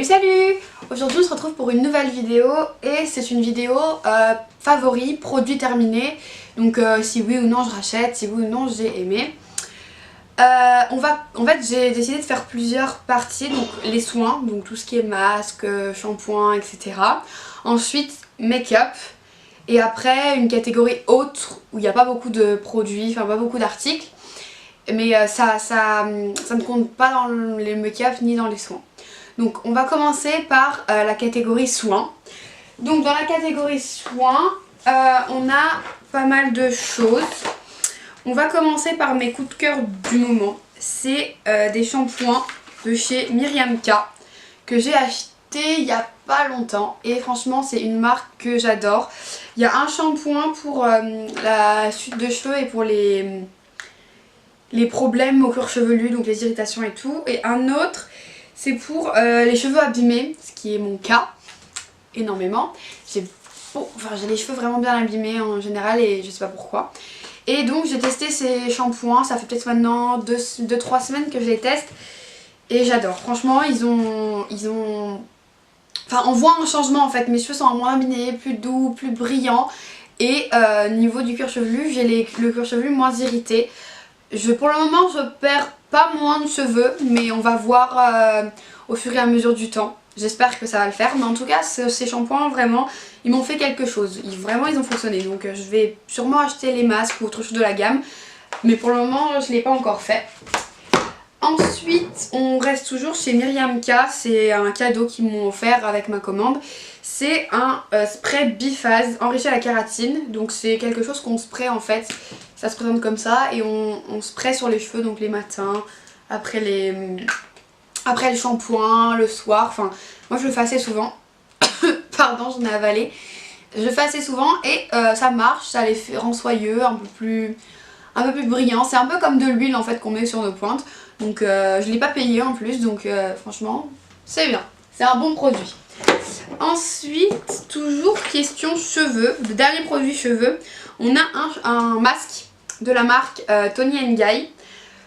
Salut! Aujourd'hui on se retrouve pour une nouvelle vidéo et c'est une vidéo favori, produit terminé. Donc si oui ou non je rachète, si oui ou non j'ai aimé. En fait j'ai décidé de faire plusieurs parties, donc les soins, donc tout ce qui est masque, shampoing, etc. Ensuite make-up et après une catégorie autre où il n'y a pas beaucoup de produits, enfin pas beaucoup d'articles. Mais ça ne compte pas dans les make-up ni dans les soins. Donc on va commencer par la catégorie soins. Donc dans la catégorie soins, on a pas mal de choses. On va commencer par mes coups de cœur du moment. C'est des shampoings de chez Miriam K que j'ai acheté il y a pas longtemps. Et franchement c'est une marque que j'adore. Il y a un shampoing pour la chute de cheveux et pour les problèmes au cuir chevelu, donc les irritations et tout. Et un autre c'est pour les cheveux abîmés, ce qui est mon cas énormément. J'ai les cheveux vraiment bien abîmés en général et je sais pas pourquoi. Et donc j'ai testé ces shampoings, ça fait peut-être maintenant 2-3 semaines que je les teste et j'adore. Franchement enfin on voit un changement en fait, mes cheveux sont moins abîmés, plus doux, plus brillants. Et niveau du cuir chevelu, j'ai le cuir chevelu moins irrité. Pour le moment je perds pas moins de cheveux, mais on va voir au fur et à mesure du temps. J'espère que ça va le faire, mais en tout cas ces shampoings vraiment ils m'ont fait quelque chose, vraiment ils ont fonctionné. Donc je vais sûrement acheter les masques ou autre chose de la gamme, mais pour le moment je ne l'ai pas encore fait. Ensuite on reste toujours chez Miriam K, c'est un cadeau qu'ils m'ont offert avec ma commande. C'est un spray biphase enrichi à la kératine, donc c'est quelque chose qu'on spray en fait. Ça se présente comme ça et on spray sur les cheveux donc les matins, après le shampoing, le soir. Enfin moi je le fais assez souvent. Pardon, j'en ai avalé. Je le fais assez souvent et ça marche, ça les rend soyeux, un peu plus brillant. C'est un peu comme de l'huile en fait qu'on met sur nos pointes. Donc je l'ai pas payé en plus, donc franchement c'est bien, c'est un bon produit. Ensuite, toujours question cheveux, le dernier produit cheveux, on a un masque de la marque Toni & Guy.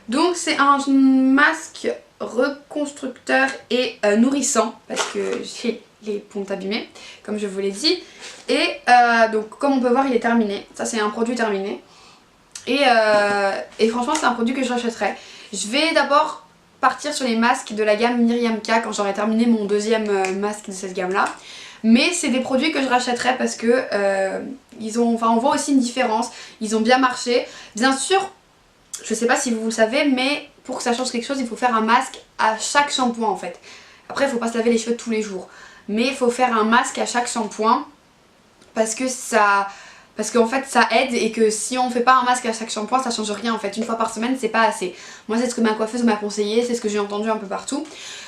Donc c'est un masque reconstructeur et nourrissant parce que j'ai les pontes abîmées comme je vous l'ai dit. Et donc comme on peut voir il est terminé, ça c'est un produit terminé. Et franchement c'est un produit que je rachèterai. Je vais d'abord partir sur les masques de la gamme Miriam K quand j'aurai terminé mon deuxième masque de cette gamme là. Mais c'est des produits que je rachèterai parce que on voit aussi une différence, ils ont bien marché. Bien sûr, je sais pas si vous le savez, mais pour que ça change quelque chose il faut faire un masque à chaque shampoing en fait. Après il faut pas se laver les cheveux tous les jours, mais il faut faire un masque à chaque shampoing parce qu'en fait ça aide, et que si on fait pas un masque à chaque shampoing ça change rien en fait. Une fois par semaine c'est pas assez. Moi c'est ce que ma coiffeuse m'a conseillé, c'est ce que j'ai entendu un peu partout.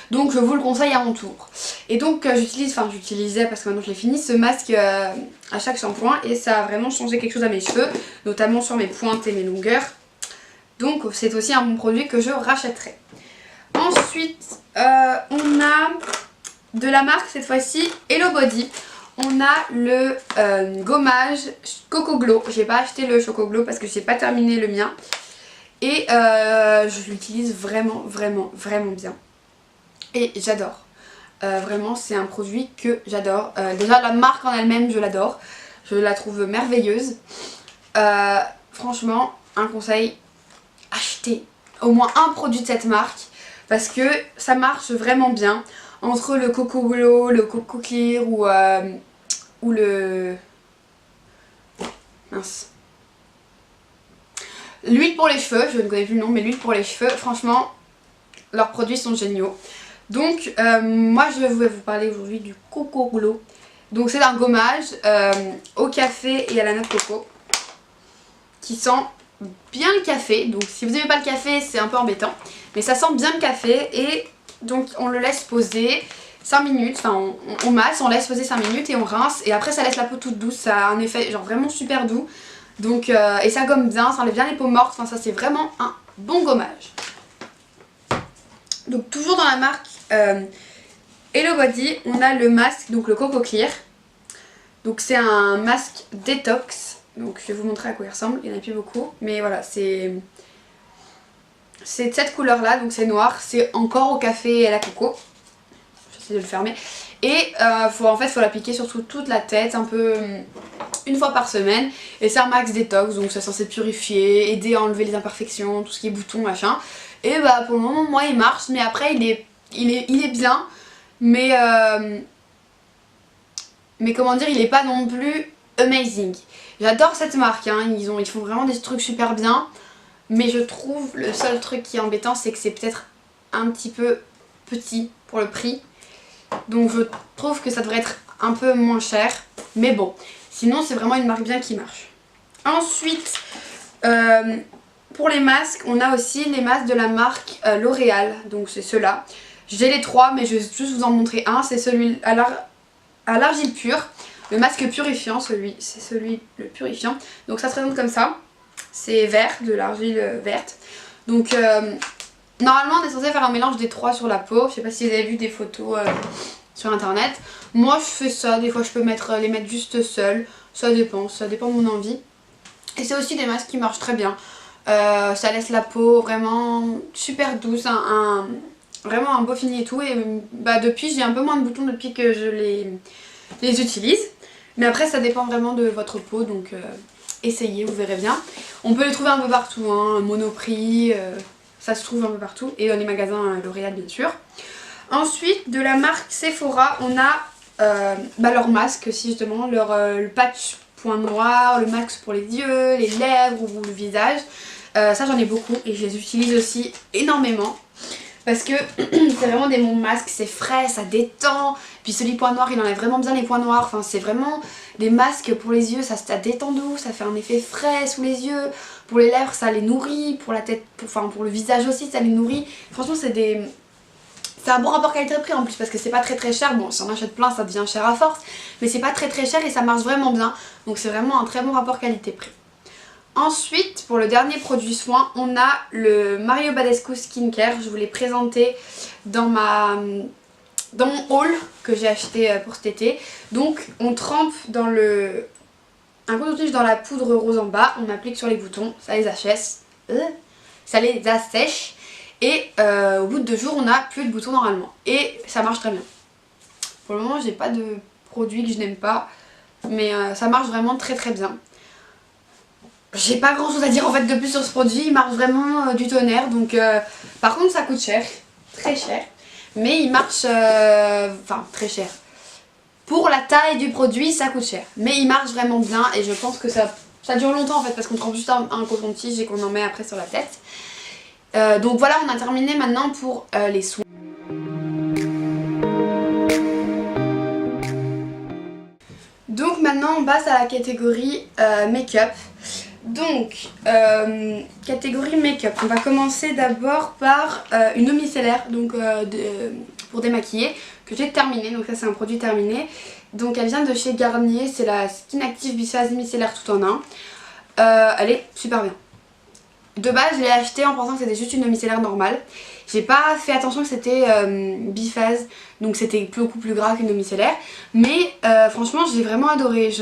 Donc je vous le conseille à mon tour. Et donc j'utilisais parce que maintenant je l'ai fini, ce masque à chaque shampoing et ça a vraiment changé quelque chose à mes cheveux, notamment sur mes pointes et mes longueurs. Donc c'est aussi un bon produit que je rachèterai. Ensuite on a de la marque cette fois-ci Hello Body. On a le gommage Coco Glow. J'ai pas acheté le Choco Glow parce que j'ai pas terminé le mien. Et je l'utilise vraiment bien. Et j'adore. Vraiment c'est un produit que j'adore. Déjà la marque en elle-même je l'adore. Je la trouve merveilleuse. Franchement un conseil, achetez au moins un produit de cette marque parce que ça marche vraiment bien. Entre le Coco Glow, le Coco Clear ou le... mince. L'huile pour les cheveux, je ne connais plus le nom, mais l'huile pour les cheveux, franchement, leurs produits sont géniaux. Donc, moi je vais vous parler aujourd'hui du Coco Glow. Donc c'est un gommage au café et à la noix de coco qui sent bien le café. Donc si vous n'aimez pas le café, c'est un peu embêtant. Mais ça sent bien le café et donc on le laisse poser 5 minutes, enfin on masse, on laisse poser 5 minutes et on rince. Et après ça laisse la peau toute douce, ça a un effet genre vraiment super doux. Donc, et ça gomme bien, ça enlève bien les peaux mortes, enfin ça c'est vraiment un bon gommage. Donc toujours dans la marque Hello Body, on a le masque, donc le Coco Clear. Donc c'est un masque détox, donc je vais vous montrer à quoi il ressemble, il n'y en a plus beaucoup. Mais voilà, c'est de cette couleur là, donc c'est noir, c'est encore au café et à la coco. Je de le fermer. Et en fait faut l'appliquer sur toute la tête, un peu une fois par semaine. Et c'est un max détox, donc c'est censé purifier, aider à enlever les imperfections, tout ce qui est boutons, machin. Et bah pour le moment moi il marche, mais après il est bien. Mais comment dire, il est pas non plus amazing. J'adore cette marque, hein. Ils font vraiment des trucs super bien. Mais je trouve le seul truc qui est embêtant, c'est que c'est peut-être un petit peu petit pour le prix. Donc je trouve que ça devrait être un peu moins cher. Mais bon, sinon c'est vraiment une marque bien qui marche. Ensuite, pour les masques, on a aussi les masques de la marque L'Oréal. Donc c'est ceux-là. J'ai les trois, mais je vais juste vous en montrer un. C'est celui à l'argile pure. Le masque purifiant, c'est celui le purifiant. Donc ça se présente comme ça. C'est vert, de l'argile verte. Donc normalement on est censé faire un mélange des trois sur la peau. Je sais pas si vous avez vu des photos sur internet. Moi je fais ça, des fois je peux les mettre juste seuls. Ça dépend de mon envie. Et c'est aussi des masques qui marchent très bien. Ça laisse la peau vraiment super douce, vraiment un beau fini et tout. Et bah depuis j'ai un peu moins de boutons depuis que je les utilise. Mais après ça dépend vraiment de votre peau, donc essayez, vous verrez bien. On peut les trouver un peu partout, hein, Monoprix, ça se trouve un peu partout. Et dans les magasins L'Oréal bien sûr. Ensuite de la marque Sephora, on a leur masque aussi justement, le patch point noir, le max pour les yeux, les lèvres ou le visage. Ça j'en ai beaucoup et je les utilise aussi énormément. Parce que c'est vraiment des bons masques, c'est frais, ça détend. Puis celui point noir, il enlève vraiment bien les points noirs. Enfin, c'est vraiment des masques pour les yeux, ça détend d'où, ça fait un effet frais sous les yeux. Pour les lèvres, ça les nourrit. Pour la tête, pour le visage aussi, ça les nourrit. Franchement, c'est un bon rapport qualité-prix en plus parce que c'est pas très cher. Bon, si on achète plein, ça devient cher à force. Mais c'est pas très cher et ça marche vraiment bien. Donc c'est vraiment un très bon rapport qualité-prix. Ensuite, pour le dernier produit soin, on a le Mario Badescu Skincare. Je vous l'ai présenté dans mon haul que j'ai acheté pour cet été. Donc on trempe dans un coton-tige dans la poudre rose en bas, on applique sur les boutons, ça les assèche. Et au bout de 2 jours, on n'a plus de boutons normalement. Et ça marche très bien. Pour le moment, j'ai pas de produit que je n'aime pas, mais ça marche vraiment très bien. J'ai pas grand chose à dire en fait de plus sur ce produit, il marche vraiment du tonnerre. Donc par contre ça coûte cher, très cher. Mais il marche, enfin très cher. Pour la taille du produit ça coûte cher. Mais il marche vraiment bien et je pense que ça dure longtemps en fait. Parce qu'on prend juste un coton-tige et qu'on en met après sur la tête. Donc voilà, on a terminé maintenant pour les soins. Donc maintenant on passe à la catégorie make-up. Donc, catégorie make-up, on va commencer d'abord par une eau micellaire donc, pour démaquiller que j'ai terminée, donc ça c'est un produit terminé. Donc elle vient de chez Garnier, c'est la Skin Active Biphase micellaire tout en un. Elle est super bien. De base je l'ai achetée en pensant que c'était juste une eau micellaire normale. J'ai pas fait attention que c'était biphase, donc c'était beaucoup plus gras qu'une eau micellaire. Mais franchement j'ai vraiment adoré.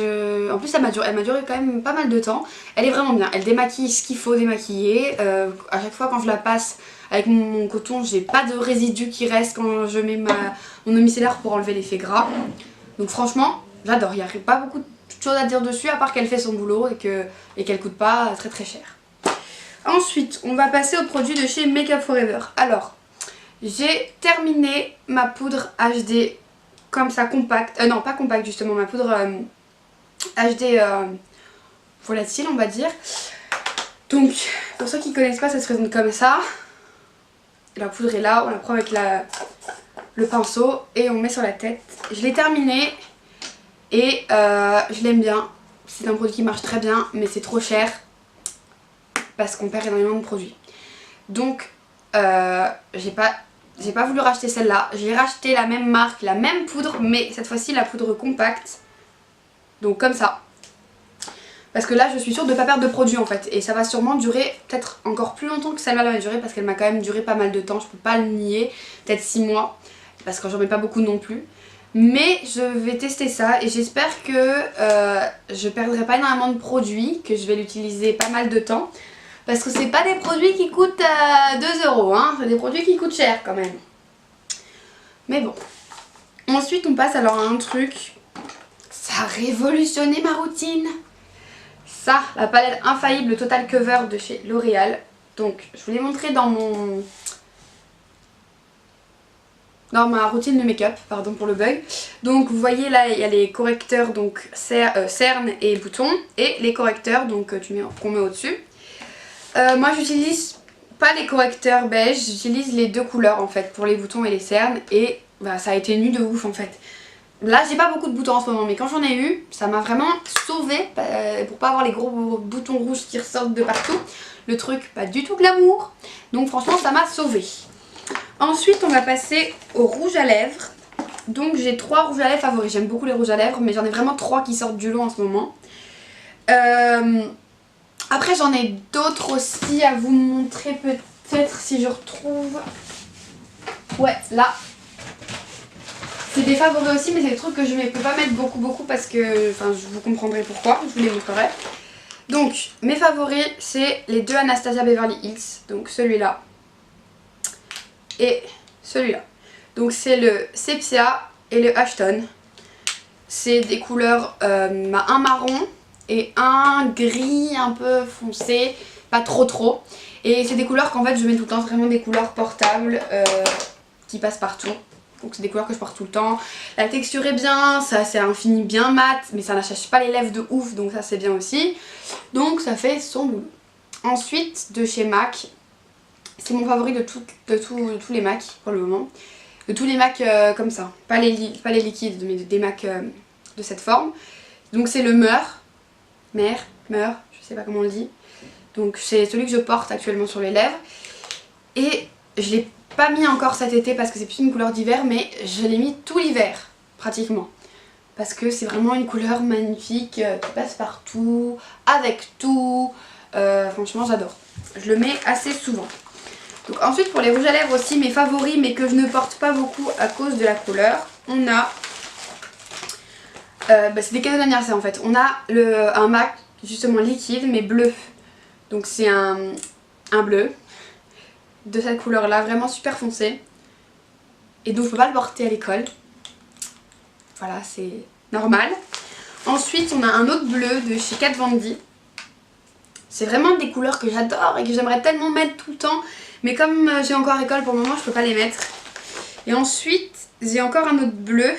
En plus elle m'a duré quand même pas mal de temps. Elle est vraiment bien, elle démaquille ce qu'il faut démaquiller. À chaque fois quand je la passe avec mon coton, j'ai pas de résidus qui restent quand je mets mon eau micellaire pour enlever l'effet gras. Donc franchement j'adore, il n'y a pas beaucoup de choses à dire dessus à part qu'elle fait son boulot et qu'elle coûte pas très cher. Ensuite, on va passer au produit de chez Make Up For Ever. Alors, j'ai terminé ma poudre HD comme ça, compacte. Non, pas compacte justement, ma poudre HD volatile, on va dire. Donc, pour ceux qui ne connaissent pas, ça se présente comme ça. La poudre est là, on la prend avec le pinceau et on met sur la tête. Je l'ai terminée et je l'aime bien. C'est un produit qui marche très bien, mais c'est trop cher. Parce qu'on perd énormément de produits. Donc j'ai pas voulu racheter celle-là. J'ai racheté la même marque, la même poudre, mais cette fois-ci la poudre compacte. Donc comme ça. Parce que là je suis sûre de ne pas perdre de produits en fait. Et ça va sûrement durer peut-être encore plus longtemps que celle-là va durer. Parce qu'elle m'a quand même duré pas mal de temps, je peux pas le nier. Peut-être 6 mois. Parce que j'en mets pas beaucoup non plus. Mais je vais tester ça et j'espère que je perdrai pas énormément de produits. Que je vais l'utiliser pas mal de temps. Parce que c'est pas des produits qui coûtent 2 €, hein. C'est des produits qui coûtent cher quand même. Mais bon. Ensuite on passe alors à un truc, ça a révolutionné ma routine. Ça, la palette infaillible Total Cover de chez L'Oréal. Donc je vous l'ai montré dans ma routine de make-up, pardon pour le bug. Donc vous voyez là il y a les correcteurs, donc cernes et boutons, et les correcteurs donc qu'on met au-dessus. Moi j'utilise pas les correcteurs beige, j'utilise les deux couleurs en fait pour les boutons et les cernes, et bah, ça a été nu de ouf en fait. Là j'ai pas beaucoup de boutons en ce moment, mais quand j'en ai eu, ça m'a vraiment sauvée pour pas avoir les gros boutons rouges qui ressortent de partout. Le truc pas du tout glamour, donc franchement ça m'a sauvée. Ensuite on va passer au rouge à lèvres. Donc j'ai 3 rouges à lèvres favoris, j'aime beaucoup les rouges à lèvres, mais j'en ai vraiment 3 qui sortent du lot en ce moment. Après j'en ai d'autres aussi à vous montrer peut-être si je retrouve. Ouais, là. C'est des favoris aussi, mais c'est des trucs que je ne peux pas mettre beaucoup parce que, enfin, vous comprendrez pourquoi, je vous les montrerai. Donc, mes favoris, c'est les deux Anastasia Beverly Hills, donc celui-là et celui-là. Donc c'est le Sepia et le Ashton. C'est des couleurs, un marron et un gris un peu foncé, pas trop. Et c'est des couleurs qu'en fait je mets tout le temps, vraiment des couleurs portables qui passent partout. Donc c'est des couleurs que je porte tout le temps. La texture est bien, ça c'est un fini bien mat, mais ça n'achète pas les lèvres de ouf, donc ça c'est bien aussi. Donc ça fait son boulot. Ensuite de chez MAC, c'est mon favori de tous les MAC pour le moment. De tous les MAC comme ça, pas les liquides, mais des MAC de cette forme. Donc c'est le Meur, je sais pas comment on le dit. Donc c'est celui que je porte actuellement sur les lèvres. Et je l'ai pas mis encore cet été parce que c'est plus une couleur d'hiver, mais je l'ai mis tout l'hiver pratiquement. Parce que c'est vraiment une couleur magnifique qui passe partout, avec tout. Franchement j'adore. Je le mets assez souvent. Donc ensuite pour les rouges à lèvres aussi, mes favoris mais que je ne porte pas beaucoup à cause de la couleur, on a... c'est des cadeaux d'anniversaire en fait. On a un MAC justement liquide mais bleu. Donc c'est un bleu de cette couleur là, vraiment super foncé. Et donc je peux pas le porter à l'école. Voilà, c'est normal. Ensuite on a un autre bleu de chez Kat Von D. C'est vraiment des couleurs que j'adore et que j'aimerais tellement mettre tout le temps. Mais comme j'ai encore école pour le moment, je peux pas les mettre. Et ensuite j'ai encore un autre bleu.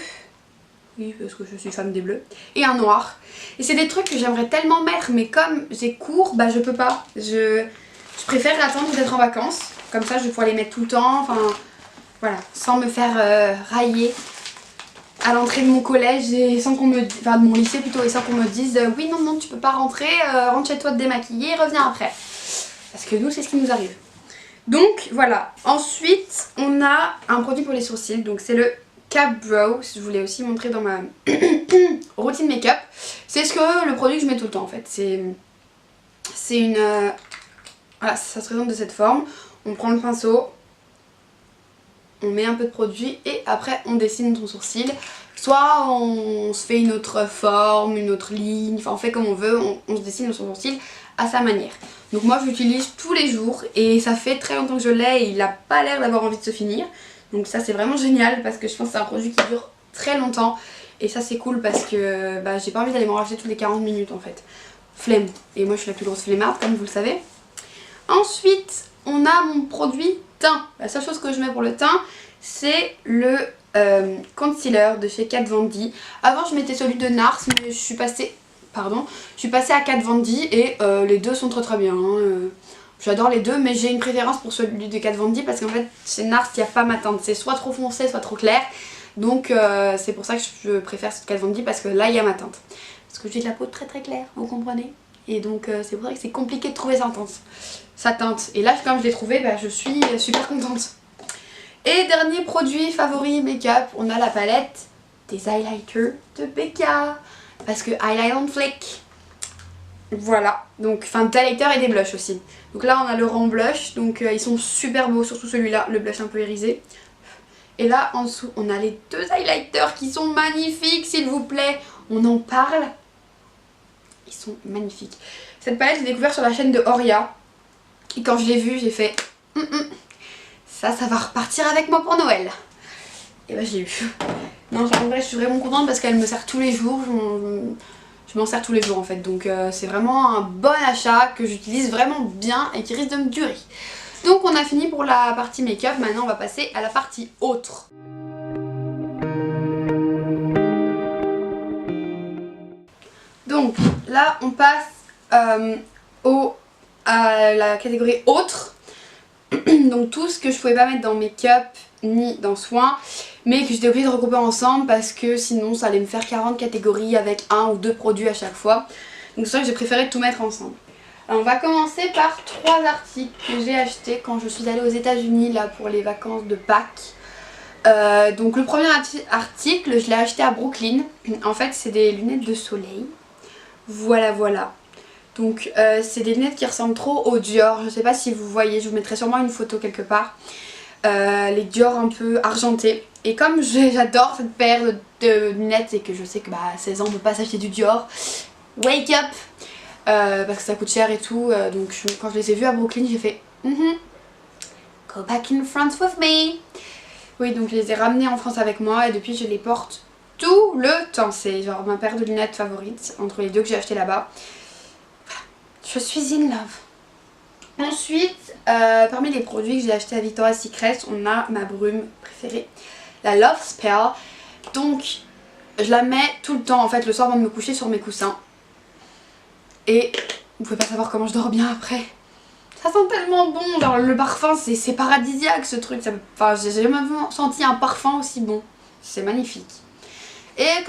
Oui, parce que je suis fan des bleus. Et un noir. Et c'est des trucs que j'aimerais tellement mettre, mais comme j'ai cours, bah je peux pas. Je préfère attendre d'être en vacances. Comme ça je vais pouvoir les mettre tout le temps. Enfin voilà, sans me faire railler à l'entrée de mon collège et sans qu'on me... Enfin de mon lycée plutôt, et sans qu'on me dise oui non tu peux pas rentrer, rentre chez toi te démaquiller, reviens après. Parce que nous c'est ce qui nous arrive. Donc voilà. Ensuite on a un produit pour les sourcils. Donc c'est le Cap Brow, je vous l'ai aussi montré dans ma routine make-up. C'est le produit que je mets tout le temps en fait. C'est une... Voilà, ça se présente de cette forme. On prend le pinceau, on met un peu de produit et après on dessine son sourcil. Soit on se fait une autre forme, une autre ligne, enfin on fait comme on veut, on se dessine son sourcil à sa manière. Donc moi je l'utilise tous les jours et ça fait très longtemps que je l'ai et il n'a pas l'air d'avoir envie de se finir. Donc ça c'est vraiment génial parce que je pense que c'est un produit qui dure très longtemps. Et ça c'est cool parce que j'ai pas envie d'aller m'en racheter toutes les 40 minutes en fait. Flemme. Et moi je suis la plus grosse flemmarde comme vous le savez. Ensuite on a mon produit teint. La seule chose que je mets pour le teint c'est le concealer de chez Kat Von D. Avant je mettais celui de NARS mais je suis passée à Kat Von D et les deux sont très bien. J'adore les deux mais j'ai une préférence pour celui de Kat Von D parce qu'en fait chez NARS il n'y a pas ma teinte. C'est soit trop foncé soit trop clair. Donc c'est pour ça que je préfère ce Kat Von D parce que là il y a ma teinte. Parce que j'ai de la peau très claire, vous comprenez. Et donc c'est pour ça que c'est compliqué de trouver sa teinte. Et là comme je l'ai trouvé, je suis super contente. Et dernier produit favori make-up, on a la palette des highlighters de Becca. Parce que highlight on flick. Voilà, donc enfin des highlighters et des blushs aussi. Donc là on a le rang blush, donc ils sont super beaux, surtout celui-là, le blush un peu irisé. Et là en dessous on a les deux highlighters qui sont magnifiques, s'il vous plaît. On en parle. Ils sont magnifiques. Cette palette j'ai découvert sur la chaîne de Oria. Et quand je l'ai vue j'ai fait ça va repartir avec moi pour Noël. Et je l'ai eu. Non Non, en vrai je suis vraiment contente parce qu'elle me sert tous les jours. Je m'en sers tous les jours en fait, donc c'est vraiment un bon achat que j'utilise vraiment bien et qui risque de me durer. Donc on a fini pour la partie make-up, maintenant on va passer à la partie autre. Donc là on passe à la catégorie autre. Donc tout ce que je pouvais pas mettre dans make-up ni dans soins, mais que j'étais obligée de regrouper ensemble parce que sinon ça allait me faire 40 catégories avec un ou deux produits à chaque fois. Donc c'est ça que j'ai préféré tout mettre ensemble. Alors on va commencer par 3 articles que j'ai achetés quand je suis allée aux États-Unis là pour les vacances de Pâques. Donc le premier article je l'ai acheté à Brooklyn. En fait c'est des lunettes de soleil. Voilà voilà. Donc c'est des lunettes qui ressemblent trop aux Dior. Je sais pas si vous voyez, je vous mettrai sûrement une photo quelque part. Les Dior un peu argentés. Et comme j'adore cette paire de lunettes et que je sais que à 16 ans on ne peut pas s'acheter du Dior, wake up, parce que ça coûte cher et tout. Donc quand je les ai vus à Brooklyn j'ai fait go back in France with me. Oui, donc je les ai ramenés en France avec moi et depuis je les porte tout le temps. C'est genre ma paire de lunettes favorite entre les deux que j'ai acheté là-bas. Je suis in love. Ensuite, parmi les produits que j'ai achetés à Victoria's Secret, on a ma brume préférée, la Love Spell. Donc, je la mets tout le temps en fait le soir avant de me coucher sur mes coussins. Et vous pouvez pas savoir comment je dors bien après. Ça sent tellement bon, genre le parfum c'est paradisiaque ce truc. Enfin, j'ai jamais senti un parfum aussi bon. C'est magnifique. Et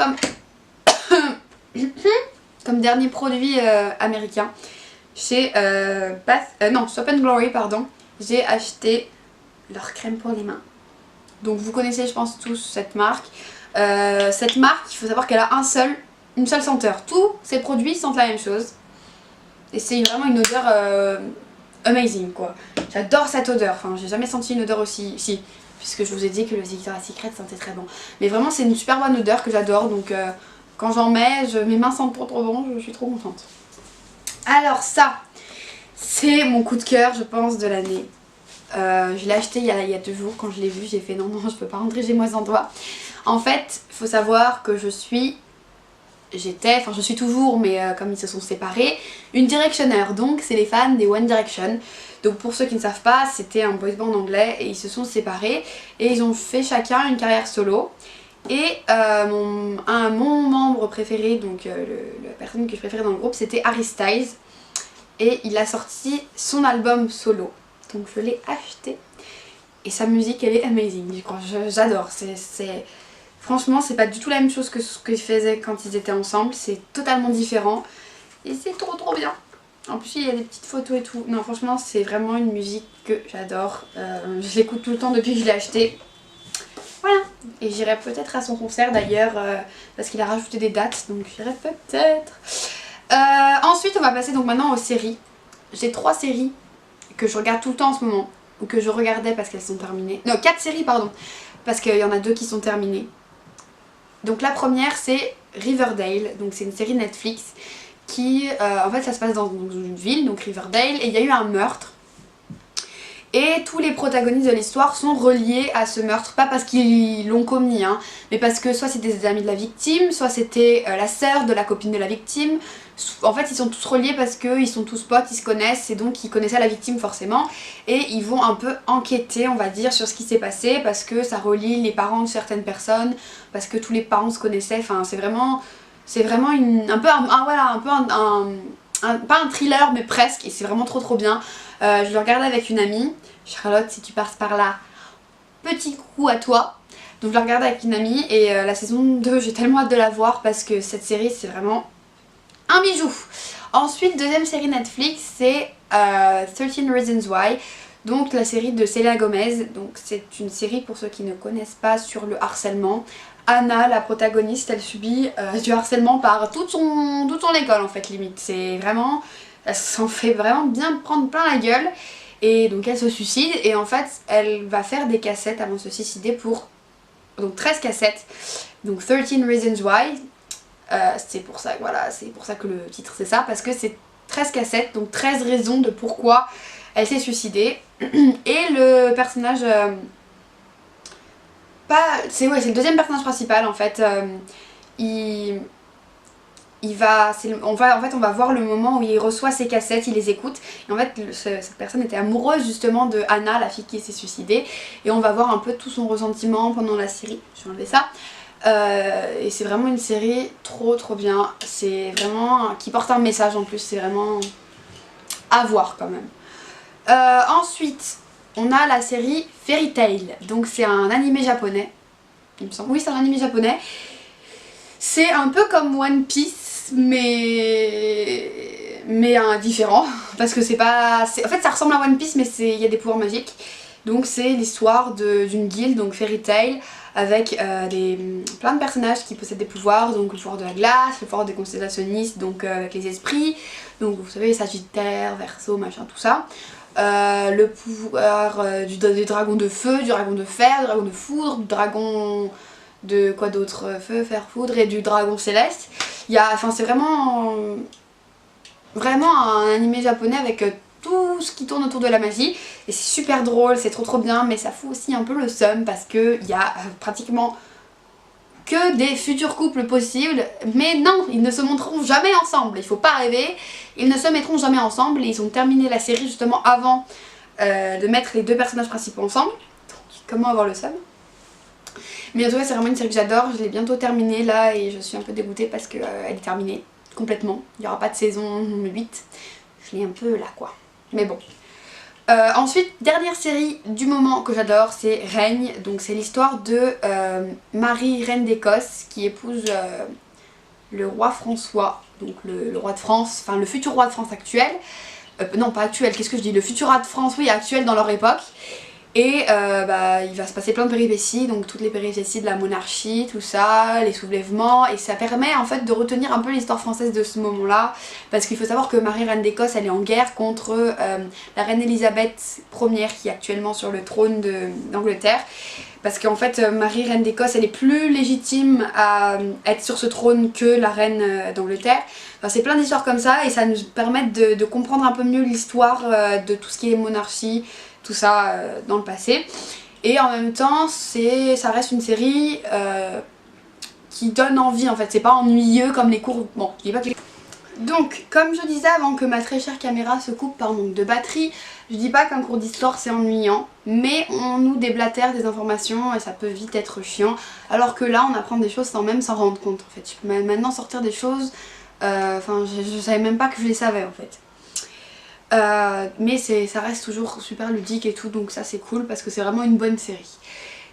comme dernier produit américain, chez Soap & Glory pardon, j'ai acheté leur crème pour les mains. Donc vous connaissez je pense tous cette marque. Cette marque, il faut savoir qu'elle a une seule senteur. Tous ces produits sentent la même chose. Et c'est vraiment une odeur amazing quoi. J'adore cette odeur, enfin j'ai jamais senti une odeur aussi... Si, puisque je vous ai dit que le Victoria's Secret sentait très bon. Mais vraiment c'est une super bonne odeur que j'adore, donc quand j'en mets, mes mains sentent trop bon, je suis trop contente. Alors ça, c'est mon coup de cœur je pense de l'année. Je l'ai acheté il y a 2 jours, quand je l'ai vu j'ai fait non je peux pas rentrer chez moi sans toi. En fait, il faut savoir que je suis toujours, mais comme ils se sont séparés, une Directioner, donc c'est les fans des One Direction. Donc pour ceux qui ne savent pas, c'était un boys band anglais et ils se sont séparés et ils ont fait chacun une carrière solo. Et mon membre préféré, donc la personne que je préférais dans le groupe, c'était Harry Styles. Et il a sorti son album solo, donc je l'ai acheté. Et sa musique elle est amazing, je crois, j'adore. Franchement c'est pas du tout la même chose que ce qu'ils faisaient quand ils étaient ensemble, c'est totalement différent. Et c'est trop bien. En plus il y a des petites photos et tout. Non franchement c'est vraiment une musique que j'adore. Je l'écoute tout le temps depuis que je l'ai acheté. Voilà. Et j'irai peut-être à son concert d'ailleurs parce qu'il a rajouté des dates, donc j'irai peut-être. Ensuite on va passer donc maintenant aux séries. J'ai 3 séries que je regarde tout le temps en ce moment. Ou que je regardais parce qu'elles sont terminées. Non 4 séries pardon. Parce qu'il y en a 2 qui sont terminées. Donc la première c'est Riverdale, donc c'est une série Netflix qui en fait ça se passe dans une ville, donc Riverdale, et il y a eu un meurtre. Et tous les protagonistes de l'histoire sont reliés à ce meurtre, pas parce qu'ils l'ont commis, hein, mais parce que soit c'était des amis de la victime, soit c'était la sœur de la copine de la victime. En fait ils sont tous reliés parce qu'ils sont tous potes, ils se connaissent et donc ils connaissaient la victime forcément. Et ils vont un peu enquêter on va dire sur ce qui s'est passé parce que ça relie les parents de certaines personnes, parce que tous les parents se connaissaient, enfin c'est vraiment pas un thriller mais presque, et c'est vraiment trop bien. Je le regardais avec une amie, Charlotte si tu passes par là, petit coucou à toi. Donc je le regardais avec une amie et la saison 2 j'ai tellement hâte de la voir parce que cette série c'est vraiment un bijou. Ensuite deuxième série Netflix c'est 13 Reasons Why, donc la série de Selena Gomez. Donc c'est une série pour ceux qui ne connaissent pas sur le harcèlement. Anna, la protagoniste, elle subit du harcèlement par toute son école en fait limite. C'est vraiment, elle s'en fait vraiment bien prendre plein la gueule. Et donc elle se suicide et en fait elle va faire des cassettes avant de se suicider pour... Donc 13 cassettes, donc 13 Reasons Why. C'est pour ça que le titre c'est ça, parce que c'est 13 cassettes, donc 13 raisons de pourquoi elle s'est suicidée. Et le personnage... pas... C'est le deuxième personnage principal en fait. On va voir le moment où il reçoit ses cassettes, il les écoute. Et en fait, cette personne était amoureuse justement de Anna, la fille qui s'est suicidée. Et on va voir un peu tout son ressentiment pendant la série. Je vais enlever ça. Et c'est vraiment une série trop bien. C'est vraiment... qui porte un message en plus. C'est vraiment à voir quand même. Ensuite, on a la série Fairy Tail. Donc c'est un animé japonais. Il me semble. Oui, c'est un animé japonais. C'est un peu comme One Piece. Mais différent, parce que c'est pas... En fait ça ressemble à One Piece mais il y a des pouvoirs magiques. Donc c'est l'histoire d'une guilde, donc Fairy Tail, avec plein de personnages qui possèdent des pouvoirs, donc le pouvoir de la glace, le pouvoir des constellationnistes, donc avec les esprits, donc vous savez Sagittaire, Verseau, machin, tout ça. Le pouvoir du dragon de feu, du dragon de fer, du dragon de foudre, du dragon de quoi d'autre, feu, fer, foudre, et du dragon céleste. C'est vraiment un animé japonais avec tout ce qui tourne autour de la magie et c'est super drôle, c'est trop bien, mais ça fout aussi un peu le seum parce qu'il y a pratiquement que des futurs couples possibles, mais non, ils ne se montreront jamais ensemble, il faut pas rêver, ils ne se mettront jamais ensemble et ils ont terminé la série justement avant de mettre les deux personnages principaux ensemble. Donc comment avoir le seum? Mais en tout cas c'est vraiment une série que j'adore, je l'ai bientôt terminée là et je suis un peu dégoûtée parce qu'elle est terminée complètement. Il n'y aura pas de saison 8, je l'ai un peu là quoi. Mais bon. Ensuite, dernière série du moment que j'adore, c'est Règne. Donc c'est l'histoire de Marie, reine d'Écosse, qui épouse le roi François, donc le roi de France, enfin le futur roi de France actuel. Non pas actuel, qu'est-ce que je dis, le futur roi de France, oui actuel dans leur époque. Et il va se passer plein de péripéties, donc toutes les péripéties de la monarchie, tout ça, les soulèvements, et ça permet en fait de retenir un peu l'histoire française de ce moment-là, parce qu'il faut savoir que Marie reine d'Écosse elle est en guerre contre la reine Elisabeth Ier qui est actuellement sur le trône d'Angleterre, parce qu'en fait Marie reine d'Écosse elle est plus légitime à être sur ce trône que la reine d'Angleterre. Enfin, c'est plein d'histoires comme ça et ça nous permet de comprendre un peu mieux l'histoire de tout ce qui est monarchie, tout ça dans le passé. Et en même temps ça reste une série qui donne envie en fait, c'est pas ennuyeux comme les cours, bon je dis pas que les... Donc comme je disais avant que ma très chère caméra se coupe par manque de batterie, je dis pas qu'un cours d'histoire c'est ennuyant, mais on nous déblatère des informations et ça peut vite être chiant, alors que là on apprend des choses sans même s'en rendre compte en fait. Je peux maintenant sortir des choses, je savais même pas que je les savais en fait. Mais ça reste toujours super ludique et tout, donc ça c'est cool parce que c'est vraiment une bonne série.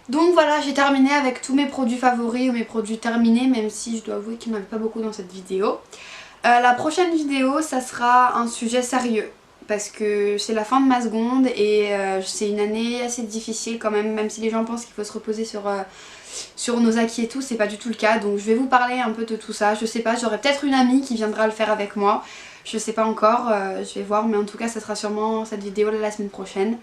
Donc voilà, j'ai terminé avec tous mes produits favoris ou mes produits terminés, même si je dois avouer qu'il n'y en avait pas beaucoup dans cette vidéo. La prochaine vidéo ça sera un sujet sérieux parce que c'est la fin de ma seconde et c'est une année assez difficile quand même si les gens pensent qu'il faut se reposer sur nos acquis et tout, c'est pas du tout le cas. Donc je vais vous parler un peu de tout ça, je sais pas, j'aurai peut-être une amie qui viendra le faire avec moi. Je sais pas encore, je vais voir, mais en tout cas ça sera sûrement cette vidéo la semaine prochaine.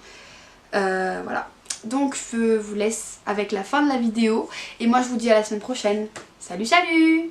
Voilà, donc je vous laisse avec la fin de la vidéo et moi je vous dis à la semaine prochaine. Salut salut!